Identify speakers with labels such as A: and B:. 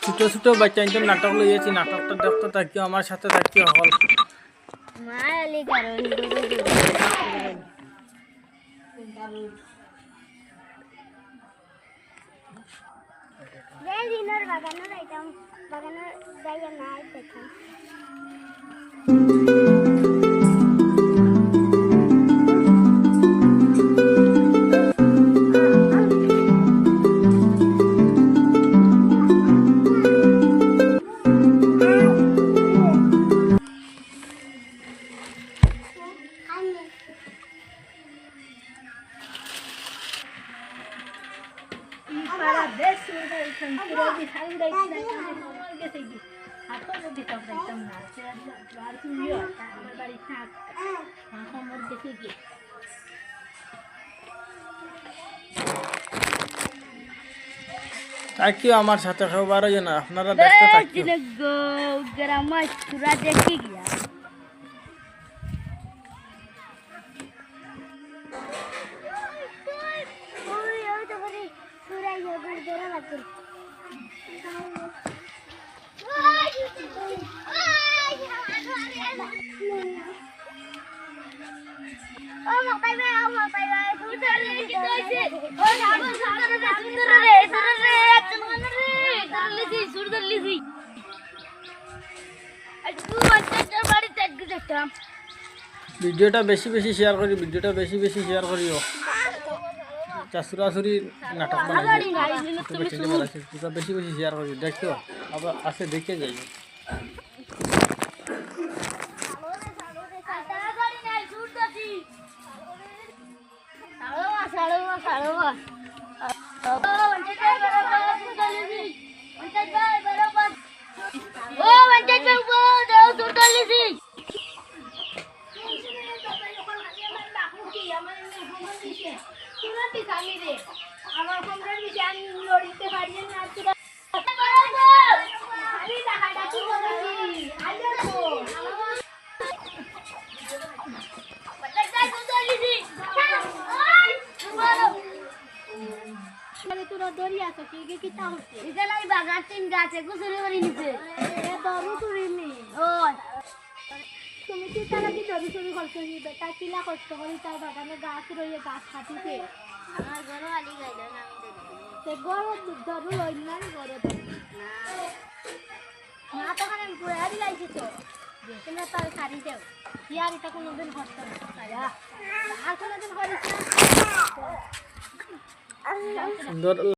A: ছোট ছোট বাচ্চা কিন্তু নাটক লইয়াছি, নাটকটা দেখতে থাকিও, আমার সাথে থাকিও হল।
B: মায়ালি কারণ দিনের বাগানে যাইতাম, বাগানে যাইয়া না দেখতাম।
C: para desse cantura de sangue da que se diz a todo de toda esta marcha var suyo আমার বাড়ি থাক আমার দেখে কি
A: থাকিও আমার সাথে খাবার হয় না, আপনারা দেখতে থাকিও।
B: গো গ্রামে পুরা দেখি গিয়া
A: ভিডিওটা বেশি বেশি শেয়ার করি, ভিডিওটা বেশি বেশি শেয়ার করিও। চাষুরাছুরি নাটক বানাইছে, বেশি বেশি শেয়ার করি, দেখিও আবার আছে দেখে যাই।
C: আমার কোমরের নিচে আমি লড়িতে পারি না তুই আমি টাকাটা কি বলছি আইলো তো মানে তোরা দড়ি আছে কি কি তা হচ্ছে
B: এখানে বাগান তিন গাছে গুছরে করে নিছে
C: এ দড়ি তুলিনি
B: ও
C: তুমি কি তারা কি দড়ি চুরি করছো বেটা কিলা কষ্ট করি তার বাগানে গাছ রইয়ে গাছ কাটিতে
B: আমার ঘর আলি গাইলো না আমি দেখি
C: সে গরম দড়ি লই না গরম না তো খানে পুরা দিলাইছি তো তুমি তার শাড়ি দেও ইয়ার এটা কোনোদিন করতে না আর কোনোদিন করিস না
A: সুন্দর